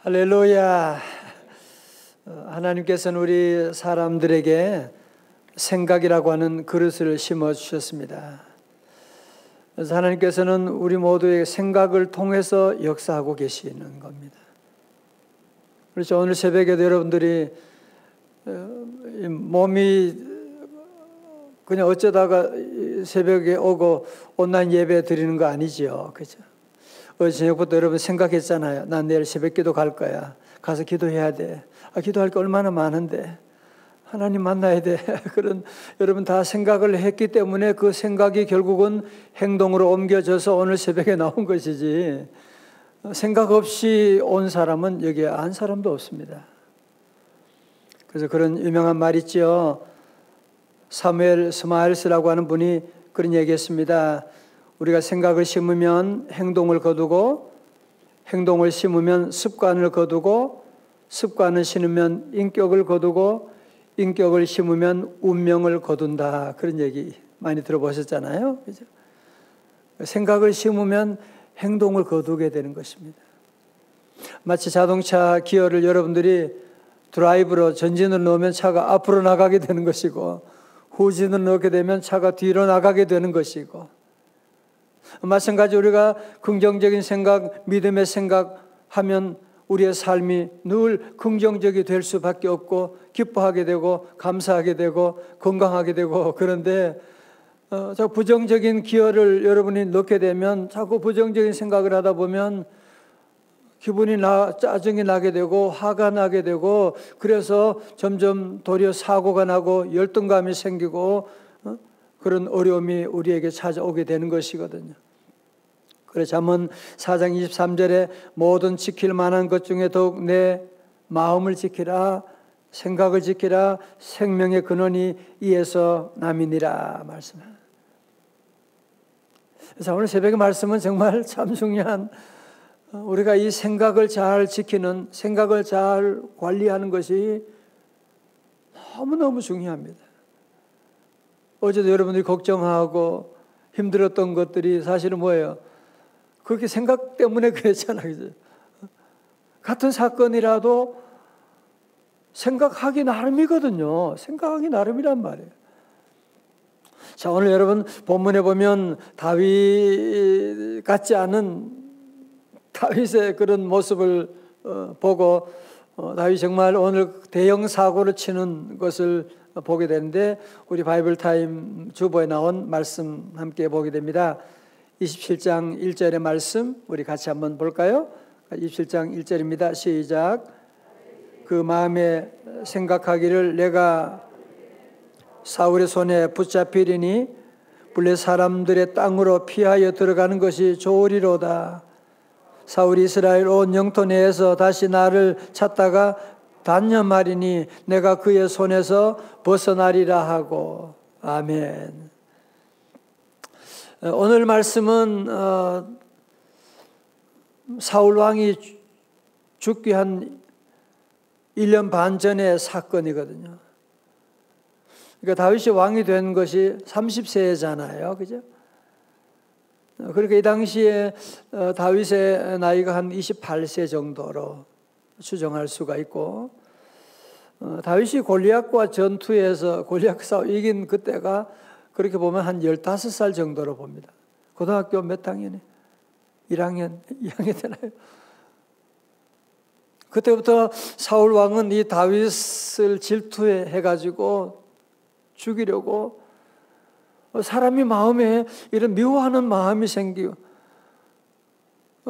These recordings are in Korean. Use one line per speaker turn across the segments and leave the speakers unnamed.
할렐루야. 하나님께서는 우리 사람들에게 생각이라고 하는 그릇을 심어 주셨습니다. 그래서 하나님께서는 우리 모두의 생각을 통해서 역사하고 계시는 겁니다. 그렇죠. 오늘 새벽에도 여러분들이 몸이 그냥 어쩌다가 새벽에 오고 온라인 예배 드리는 거 아니죠. 그죠? 어제 저녁부터 여러분 생각했잖아요. 난 내일 새벽 기도 갈 거야. 가서 기도해야 돼. 기도할 게 얼마나 많은데. 하나님 만나야 돼. 그런 여러분 다 생각을 했기 때문에 그 생각이 결국은 행동으로 옮겨져서 오늘 새벽에 나온 것이지. 생각 없이 온 사람은 여기에 한 사람도 없습니다. 그래서 그런 유명한 말 있죠. 사무엘 스마일스라고 하는 분이 그런 얘기했습니다. 우리가 생각을 심으면 행동을 거두고, 행동을 심으면 습관을 거두고, 습관을 심으면 인격을 거두고, 인격을 심으면 운명을 거둔다. 그런 얘기 많이 들어보셨잖아요. 그죠? 생각을 심으면 행동을 거두게 되는 것입니다. 마치 자동차 기어를 여러분들이 드라이브로 전진을 넣으면 차가 앞으로 나가게 되는 것이고, 후진을 넣게 되면 차가 뒤로 나가게 되는 것이고, 마찬가지 우리가 긍정적인 생각, 믿음의 생각하면 우리의 삶이 늘 긍정적이 될 수밖에 없고 기뻐하게 되고 감사하게 되고 건강하게 되고, 그런데 자꾸 부정적인 기여를 여러분이 넣게 되면 자꾸 부정적인 생각을 하다 보면 기분이 짜증이 나게 되고 화가 나게 되고, 그래서 점점 도리어 사고가 나고 열등감이 생기고 그런 어려움이 우리에게 찾아오게 되는 것이거든요. 그래서 잠언 4장 23절에 모든 지킬 만한 것 중에 더욱 내 마음을 지키라, 생각을 지키라, 생명의 근원이 이에서 남이니라 말씀합니다. 그래서 오늘 새벽의 말씀은 정말 참 중요한, 우리가 이 생각을 잘 지키는, 생각을 잘 관리하는 것이 너무너무 중요합니다. 어제도 여러분들이 걱정하고 힘들었던 것들이 사실은 뭐예요? 그렇게 생각 때문에 그랬잖아요. 그죠? 같은 사건이라도 생각하기 나름이거든요. 생각하기 나름이란 말이에요. 자, 오늘 여러분 본문에 보면 다윗 같지 않은 다윗의 그런 모습을 보고 다윗이 정말 오늘 대형 사고를 치는 것을 보게 되는데, 우리 바이블 타임 주보에 나온 말씀 함께 보게 됩니다. 27장 1절의 말씀 우리 같이 한번 볼까요? 27장 1절입니다. 시작. 그 마음에 생각하기를 내가 사울의 손에 붙잡히리니 블레 사람들의 땅으로 피하여 들어가는 것이 좋으리로다. 사울이 이스라엘 온 영토 내에서 다시 나를 찾다가 단념하리니 내가 그의 손에서 벗어나리라 하고. 아멘. 오늘 말씀은 사울 왕이 죽기 한 1년 반 전의 사건이거든요. 그러니까 다윗이 왕이 된 것이 30세잖아요. 그죠? 그러니까 이 당시에 다윗의 나이가 한 28세 정도로 추정할 수가 있고, 다윗이 골리앗과 전투에서 골리앗 싸움 이긴 그때가 그렇게 보면 한 15살 정도로 봅니다. 고등학교 몇 학년에? 1학년, 2학년 되나요? 그때부터 사울 왕은 이 다윗을 질투해가지고 죽이려고, 사람이 마음에 이런 미워하는 마음이 생기고,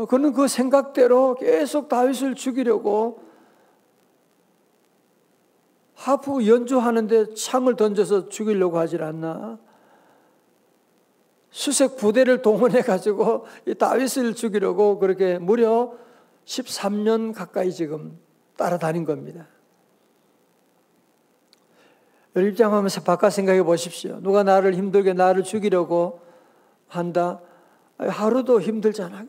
그는 그 생각대로 계속 다윗을 죽이려고 하프 연주하는데 창을 던져서 죽이려고 하질 않나. 수색 부대를 동원해가지고 이 다윗을 죽이려고 그렇게 무려 13년 가까이 지금 따라다닌 겁니다. 입장하면서 바깥 생각해 보십시오. 누가 나를 힘들게 나를 죽이려고 한다. 하루도 힘들잖아.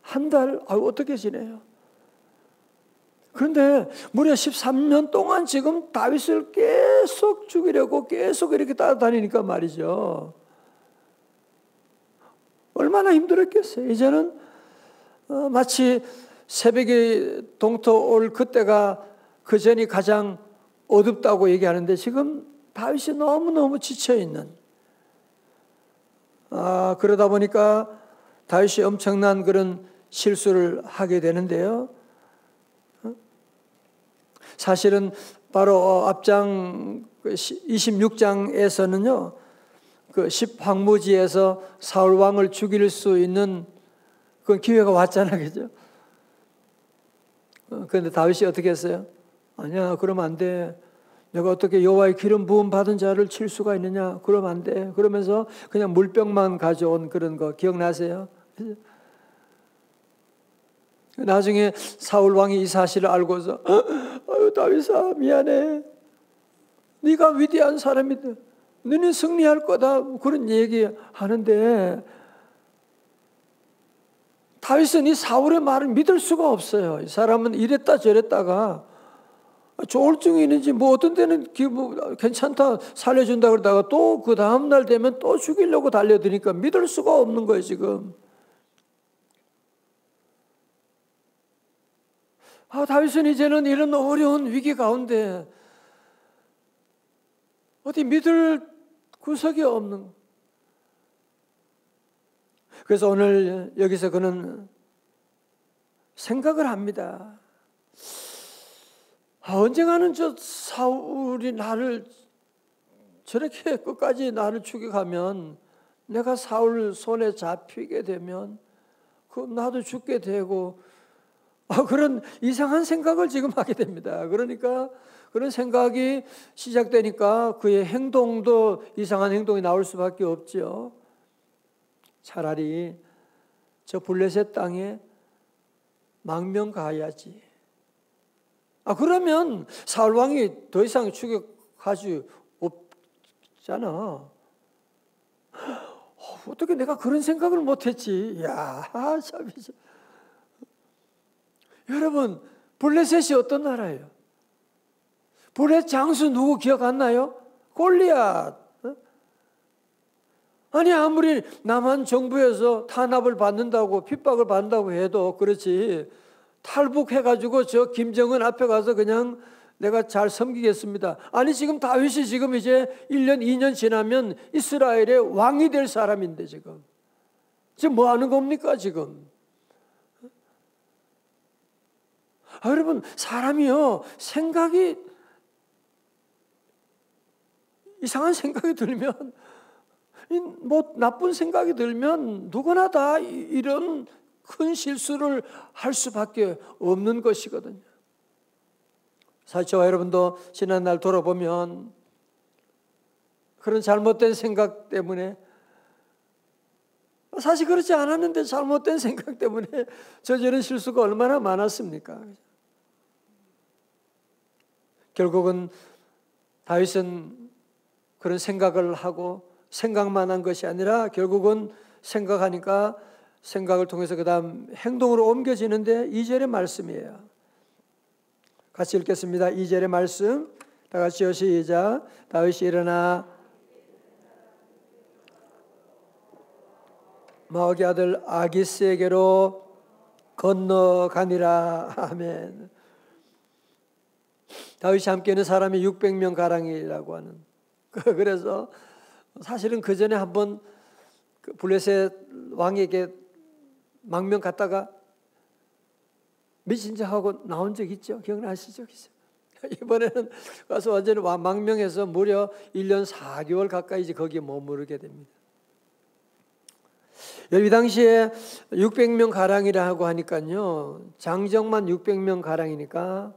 한 달 어떻게 지내요? 그런데 무려 13년 동안 지금 다윗을 계속 죽이려고 계속 이렇게 따라다니니까 말이죠. 얼마나 힘들었겠어요. 이제는 마치 새벽이 동토 올 그때가 그 전이 가장 어둡다고 얘기하는데 지금 다윗이 너무너무 지쳐있는, 그러다 보니까 다윗이 엄청난 그런 실수를 하게 되는데요. 사실은 바로 앞장 26장에서는요, 그 10황무지에서 사울 왕을 죽일 수 있는 그 기회가 왔잖아요, 그죠? 그런데 다윗이 어떻게 했어요? 아니야, 그러면 안 돼. 내가 어떻게 여호와의 기름 부음 받은 자를 칠 수가 있느냐? 그러면 안 돼. 그러면서 그냥 물병만 가져온 그런 거 기억나세요? 나중에 사울 왕이 이 사실을 알고서 아유 다윗아 미안해. 네가 위대한 사람이다. 너는 승리할 거다. 그런 얘기하는데 다윗은 이 사울의 말을 믿을 수가 없어요. 이 사람은 이랬다 저랬다가 조울증이 있는지 뭐 어떤 데는 괜찮다 살려준다 그러다가 또 그 다음날 되면 또 죽이려고 달려드니까 믿을 수가 없는 거예요 지금. 다윗은 이제는 이런 어려운 위기 가운데 어디 믿을 구석이 없는. 그래서 오늘 여기서 그는 생각을 합니다. 언젠가는 저 사울이 나를 저렇게 끝까지 나를 죽여가면 내가 사울 손에 잡히게 되면 나도 죽게 되고 그런 이상한 생각을 지금 하게 됩니다. 그러니까 그런 생각이 시작되니까 그의 행동도 이상한 행동이 나올 수밖에 없죠. 차라리 저 블레셋 땅에 망명 가야지. 그러면 사울 왕이 더 이상 추격할 수 없잖아. 어떻게 내가 그런 생각을 못했지? 참. 여러분, 블레셋이 어떤 나라예요? 블레셋 장수 누구 기억 안 나요? 골리앗. 아니 아무리 남한 정부에서 탄압을 받는다고 핍박을 받는다고 해도 그렇지 탈북해가지고 저 김정은 앞에 가서 그냥 내가 잘 섬기겠습니다. 아니 지금 다윗이 지금 이제 1년 2년 지나면 이스라엘의 왕이 될 사람인데 지금 뭐 하는 겁니까 지금? 여러분 사람이요 생각이 이상한 생각이 들면 뭐 나쁜 생각이 들면 누구나 다 이런 큰 실수를 할 수밖에 없는 것이거든요. 사실 저와 여러분도 지난날 돌아보면 그런 잘못된 생각 때문에 사실 그렇지 않았는데 잘못된 생각 때문에 저지른 실수가 얼마나 많았습니까? 결국은 다윗은 그런 생각을 하고 생각만 한 것이 아니라 결국은 생각하니까 생각을 통해서 그 다음 행동으로 옮겨지는데 2절의 말씀이에요. 같이 읽겠습니다. 2절의 말씀 다 같이요 시작. 다윗이 일어나 마옥의 아들 아기스에게로 건너가니라. 아멘. 다윗이 함께 있는 사람이 600명 가량이라고 하는. 그래서 사실은 그 전에 한번 블레셋 왕에게 망명 갔다가 미친 척하고 나온 적 있죠? 기억나시죠? 이번에는 가서 완전히 망명해서 무려 1년 4개월 가까이 이제 거기에 머무르게 됩니다. 이 당시에 600명 가량이라고 하니까요, 장정만 600명 가량이니까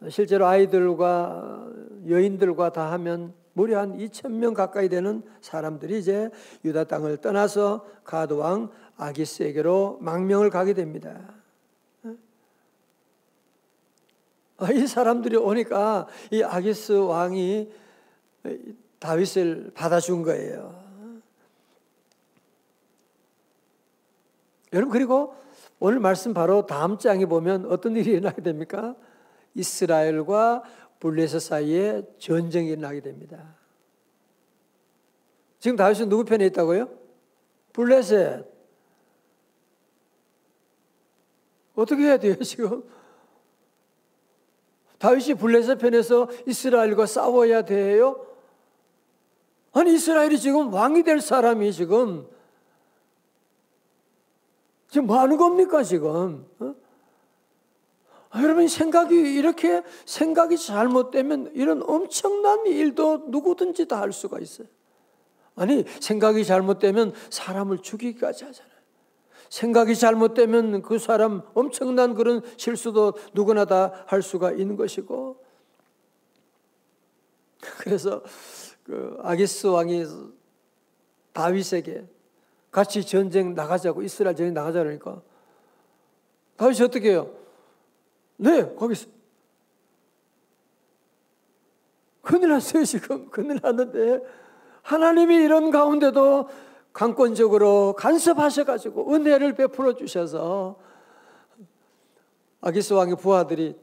실제로 아이들과 여인들과 다 하면 무려 한 2,000명 가까이 되는 사람들이 이제 유다 땅을 떠나서 가드 왕 아기스에게로 망명을 가게 됩니다. 이 사람들이 오니까 이 아기스 왕이 다윗을 받아준 거예요. 여러분 그리고 오늘 말씀 바로 다음 장에 보면 어떤 일이 일어나게 됩니까? 이스라엘과 블레셋 사이에 전쟁이 일어나게 됩니다. 지금 다윗은 누구 편에 있다고요? 블레셋. 어떻게 해야 돼요, 지금? 다윗이 블레셋 편에서 이스라엘과 싸워야 돼요? 아니, 이스라엘이 지금 왕이 될 사람이 지금 뭐 하는 겁니까, 지금? 여러분, 이렇게 생각이 잘못되면 이런 엄청난 일도 누구든지 다 할 수가 있어요. 아니, 생각이 잘못되면 사람을 죽이기까지 하잖아요. 생각이 잘못되면 그 사람 엄청난 그런 실수도 누구나 다 할 수가 있는 것이고, 그래서 그 아기스 왕이 다윗에게 같이 전쟁 나가자고, 이스라엘 전쟁 나가자 그러니까 다윗이 어떻게 해요? 네, 거기 있어. 큰일 났어요, 지금. 큰일 났는데 하나님이 이런 가운데도 강권적으로 간섭하셔가지고 은혜를 베풀어 주셔서 아기스 왕의 부하들이,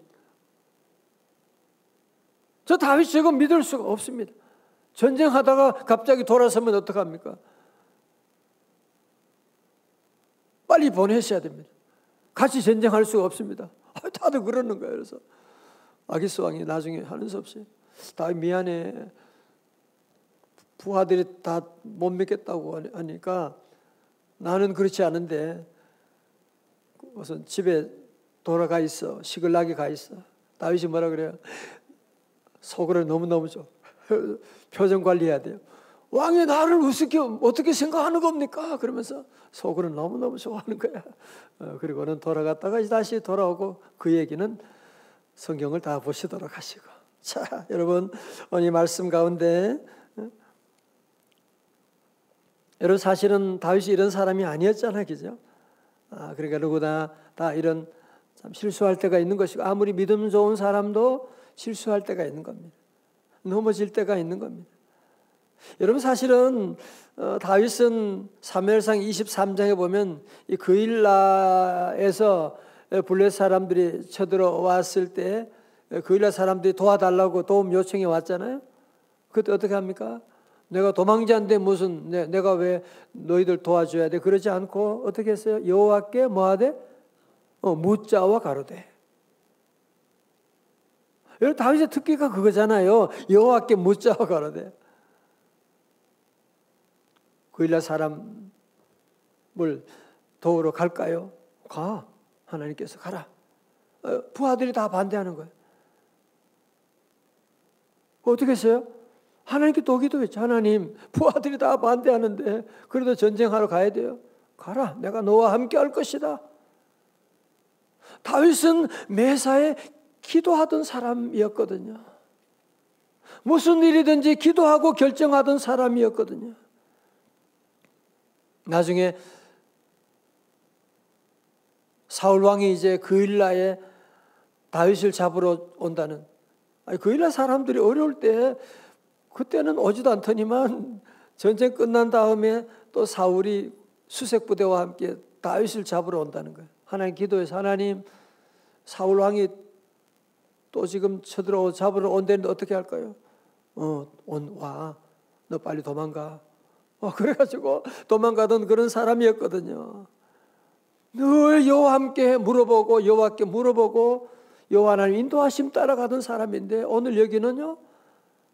저 다윗 지금 믿을 수가 없습니다. 전쟁하다가 갑자기 돌아서면 어떡합니까? 빨리 보내셔야 됩니다. 같이 전쟁할 수가 없습니다. 다들 그러는 거예요. 그래서 아기스 왕이 나중에 하는 수 없이, 다윗 미안해, 부하들이 다 못 믿겠다고 하니까 나는 그렇지 않은데 우선 집에 돌아가 있어, 시글락에 가 있어. 다윗이 뭐라 그래요? 속으로 너무너무 좀 표정 관리해야 돼요. 왕이 나를 우습게 어떻게 생각하는 겁니까? 그러면서 속으로 너무너무 좋아하는 거야. 그리고는 돌아갔다가 다시 돌아오고 그 얘기는 성경을 다 보시도록 하시고. 자, 여러분, 오늘 말씀 가운데 여러분, 사실은 다윗이 이런 사람이 아니었잖아요, 그죠? 그러니까 누구나 다 이런 참 실수할 때가 있는 것이고, 아무리 믿음 좋은 사람도 실수할 때가 있는 겁니다. 넘어질 때가 있는 겁니다. 여러분, 사실은 다윗은 사무엘상 23장에 보면 이 그일라에서 블레셋 사람들이 쳐들어왔을 때 그일라 사람들이 도와달라고 도움 요청이 왔잖아요. 그때 어떻게 합니까? 내가 도망자인데 무슨 내가 왜 너희들 도와줘야 돼? 그러지 않고 어떻게 했어요? 여호와께 뭐하되? 묻자와 가로되. 여러분, 다윗의 특기가 그거잖아요. 여호와께 묻자와 가로되. 그일라 사람을 도우러 갈까요? 가. 하나님께서 가라. 부하들이 다 반대하는 거예요. 어떻게 했어요? 하나님께 또 기도했죠. 하나님, 부하들이 다 반대하는데 그래도 전쟁하러 가야 돼요. 가라. 내가 너와 함께 할 것이다. 다윗은 매사에 기도하던 사람이었거든요. 무슨 일이든지 기도하고 결정하던 사람이었거든요. 나중에 사울 왕이 이제 그일라에 다윗을 잡으러 온다는, 그일라 사람들이 어려울 때 그때는 오지도 않더니만 전쟁 끝난 다음에 또 사울이 수색 부대와 함께 다윗을 잡으러 온다는 거예요. 하나님 기도해서, 하나님, 사울 왕이 또 지금 잡으러 온다는데 어떻게 할까요? 와, 너 빨리 도망가. 그래가지고 도망가던 그런 사람이었거든요. 늘 여호와 함께 물어보고 여호와께 물어보고 여호와 하나님 인도하심 따라가던 사람인데, 오늘 여기는요,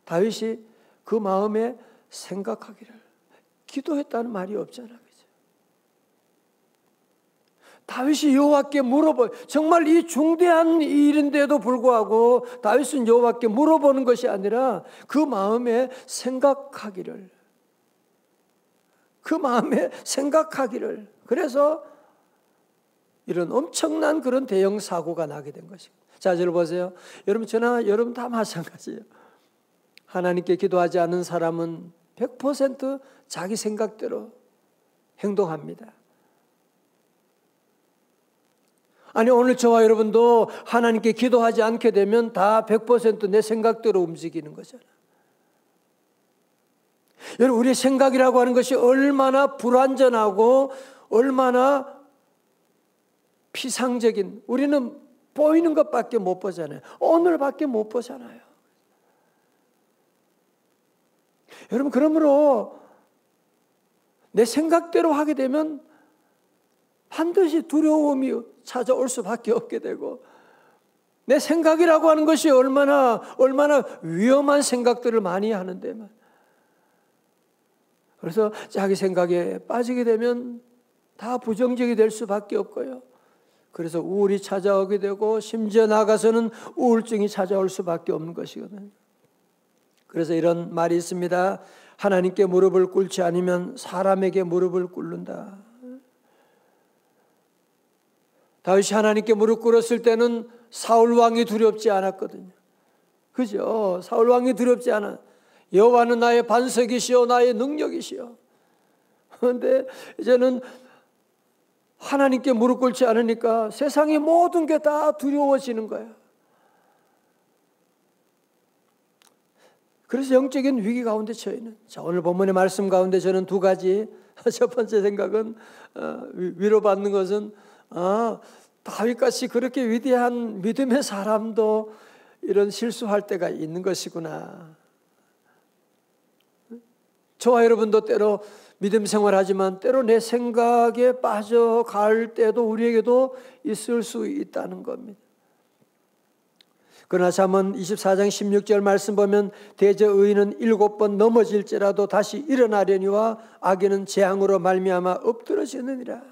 다윗이 그 마음에 생각하기를, 기도했다는 말이 없잖아요. 그죠? 다윗이 여호와께 정말 이 중대한 일인데도 불구하고 다윗은 여호와께 물어보는 것이 아니라 그 마음에 생각하기를, 그래서 이런 엄청난 그런 대형 사고가 나게 된 것입니다. 자, 저를 보세요. 여러분, 저나 여러분 다 마찬가지예요. 하나님께 기도하지 않는 사람은 100% 자기 생각대로 행동합니다. 아니, 오늘 저와 여러분도 하나님께 기도하지 않게 되면 다 100% 내 생각대로 움직이는 거잖아요. 여러분, 우리의 생각이라고 하는 것이 얼마나 불완전하고 얼마나 피상적인, 우리는 보이는 것밖에 못 보잖아요. 오늘밖에 못 보잖아요. 여러분, 그러므로 내 생각대로 하게 되면 반드시 두려움이 찾아올 수밖에 없게 되고, 내 생각이라고 하는 것이 얼마나 위험한 생각들을 많이 하는데, 그래서 자기 생각에 빠지게 되면 다 부정적이 될 수밖에 없고요. 그래서 우울이 찾아오게 되고 심지어 나가서는 우울증이 찾아올 수밖에 없는 것이거든요. 그래서 이런 말이 있습니다. 하나님께 무릎을 꿇지 않으면 사람에게 무릎을 꿇는다. 다윗이 하나님께 무릎 꿇었을 때는 사울 왕이 두렵지 않았거든요. 그죠? 사울 왕이 두렵지 않아. 여호와는 나의 반석이시오 나의 능력이시오. 그런데 이제는 하나님께 무릎 꿇지 않으니까 세상의 모든 게 다 두려워지는 거예요. 그래서 영적인 위기 가운데 처해있는. 자, 오늘 본문의 말씀 가운데 저는 두 가지. 첫 번째 생각은 위로받는 것은 다윗같이 그렇게 위대한 믿음의 사람도 이런 실수할 때가 있는 것이구나. 저와 여러분도 때로 믿음 생활하지만 때로 내 생각에 빠져갈 때도 우리에게도 있을 수 있다는 겁니다. 그러나 잠언 24장 16절 말씀 보면 대저 의인은 7번 넘어질지라도 다시 일어나려니와 악인은 재앙으로 말미암아 엎드러지느니라.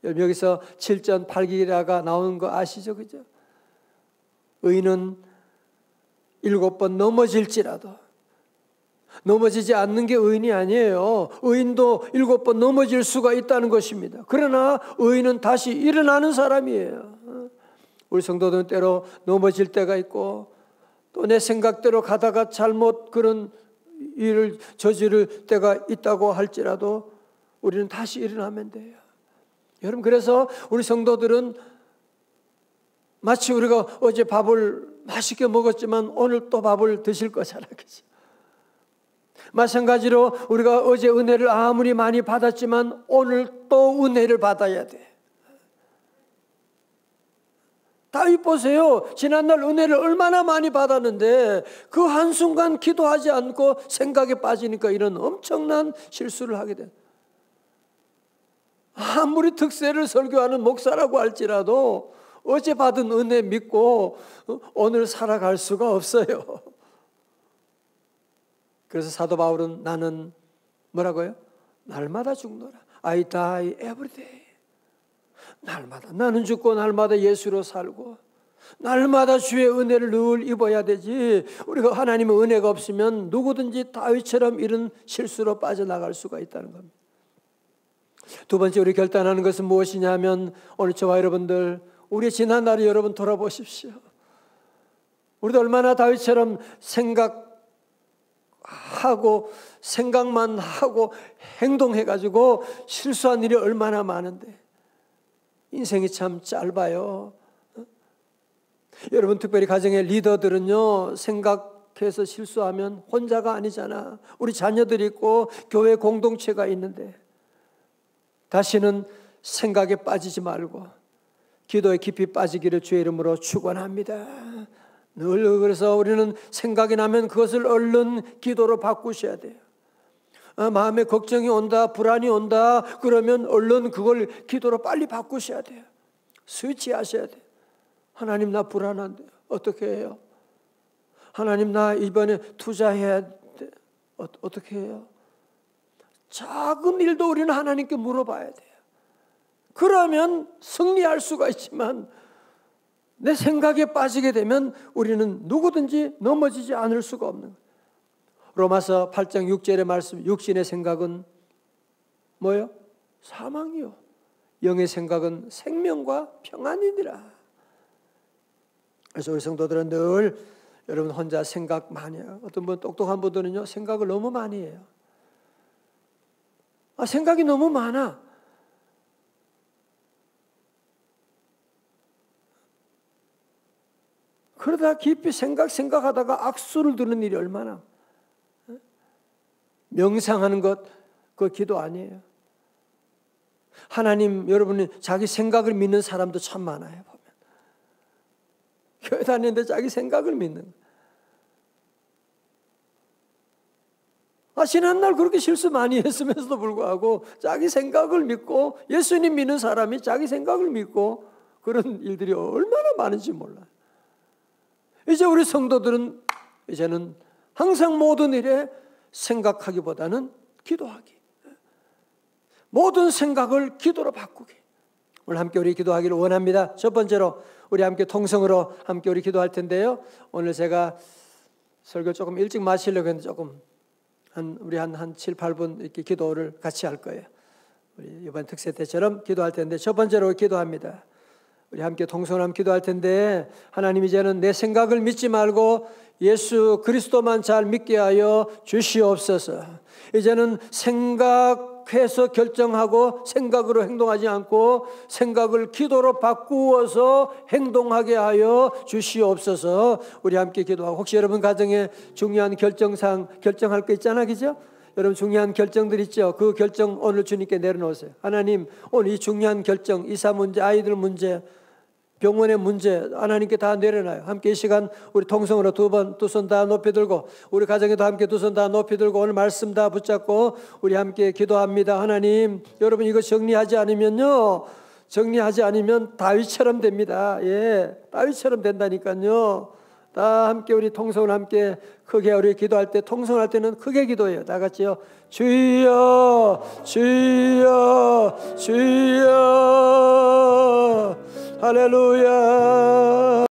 여기서 7전 8기라가 나오는 거 아시죠? 그죠? 의인은 7번 넘어질지라도, 넘어지지 않는 게 의인이 아니에요. 의인도 7번 넘어질 수가 있다는 것입니다. 그러나 의인은 다시 일어나는 사람이에요. 우리 성도들은 때로 넘어질 때가 있고 또 내 생각대로 가다가 잘못 그런 일을 저지를 때가 있다고 할지라도 우리는 다시 일어나면 돼요. 여러분, 그래서 우리 성도들은 마치 우리가 어제 밥을 맛있게 먹었지만 오늘 또 밥을 드실 거잖아요. 그렇죠? 마찬가지로 우리가 어제 은혜를 아무리 많이 받았지만 오늘 또 은혜를 받아야 돼. 다윗 보세요. 지난날 은혜를 얼마나 많이 받았는데 그 한순간 기도하지 않고 생각에 빠지니까 이런 엄청난 실수를 하게 돼. 아무리 특세를 설교하는 목사라고 할지라도 어제 받은 은혜 믿고 오늘 살아갈 수가 없어요. 그래서 사도 바울은 나는 뭐라고요? 날마다 죽노라. I die every day. 날마다 나는 죽고 날마다 예수로 살고 날마다 주의 은혜를 늘 입어야 되지. 우리가 하나님의 은혜가 없으면 누구든지 다윗처럼 이런 실수로 빠져나갈 수가 있다는 겁니다. 두 번째 우리 결단하는 것은 무엇이냐면 오늘 저와 여러분들 우리 지난 날을 여러분 돌아보십시오. 우리도 얼마나 다윗처럼 생각만 하고 행동해가지고 실수한 일이 얼마나 많은데 인생이 참 짧아요. 여러분 특별히 가정의 리더들은요 생각해서 실수하면 혼자가 아니잖아. 우리 자녀들이 있고 교회 공동체가 있는데 다시는 생각에 빠지지 말고 기도에 깊이 빠지기를 주의 이름으로 축원합니다. 늘 그래서 우리는 생각이 나면 그것을 얼른 기도로 바꾸셔야 돼요. 마음에 걱정이 온다, 불안이 온다 그러면 얼른 그걸 기도로 빨리 바꾸셔야 돼요. 스위치하셔야 돼요. 하나님 나 불안한데 어떻게 해요? 하나님 나 이번에 투자해야 돼. 어떻게 해요? 작은 일도 우리는 하나님께 물어봐야 돼요. 그러면 승리할 수가 있지만 내 생각에 빠지게 되면 우리는 누구든지 넘어지지 않을 수가 없는 거예요. 로마서 8장 6절의 말씀, 육신의 생각은 뭐예요? 사망이요. 영의 생각은 생명과 평안이니라. 그래서 우리 성도들은 늘 여러분 혼자 생각 많이 해요. 어떤 분 똑똑한 분들은요 생각을 너무 많이 해요. 생각이 너무 많아. 그러다 깊이 생각하다가 악수를 두는 일이 얼마나. 명상하는 것, 그거 기도 아니에요. 하나님, 여러분이 자기 생각을 믿는 사람도 참 많아요. 보면 교회 다니는데 자기 생각을 믿는. 지난날 그렇게 실수 많이 했으면서도 불구하고 자기 생각을 믿고, 예수님 믿는 사람이 자기 생각을 믿고 그런 일들이 얼마나 많은지 몰라요. 이제 우리 성도들은 이제는 항상 모든 일에 생각하기보다는 기도하기, 모든 생각을 기도로 바꾸기. 오늘 함께 우리 기도하기를 원합니다. 첫 번째로 우리 함께 통성으로 함께 우리 기도할 텐데요. 오늘 제가 설교 조금 일찍 마치려고 했는데 조금 우리 한 7, 8분 이렇게 기도를 같이 할 거예요. 우리 이번 특세 때처럼 기도할 텐데, 첫 번째로 기도합니다. 우리 함께 통성으로 기도할 텐데, 하나님 이제는 내 생각을 믿지 말고 예수 그리스도만 잘 믿게 하여 주시옵소서. 이제는 생각해서 결정하고 생각으로 행동하지 않고 생각을 기도로 바꾸어서 행동하게 하여 주시옵소서. 우리 함께 기도하고, 혹시 여러분 가정에 중요한 결정할 거 있잖아, 그죠? 여러분 중요한 결정들 있죠? 그 결정 오늘 주님께 내려놓으세요. 하나님, 오늘 이 중요한 결정, 이사 문제, 아이들 문제, 병원의 문제 하나님께 다 내려놔요. 함께 이 시간 우리 통성으로 두 손 다 높이 들고, 우리 가정에도 함께 두 손 다 높이 들고 오늘 말씀 다 붙잡고 우리 함께 기도합니다. 하나님, 여러분 이거 정리하지 않으면 다윗처럼 됩니다. 예, 다윗처럼 된다니까요. 다 함께 우리 통성을 함께 크게 우리 기도할 때, 통성할 때는 크게 기도해요. 다 같이요. 주여, 주여, 주여. 할렐루야.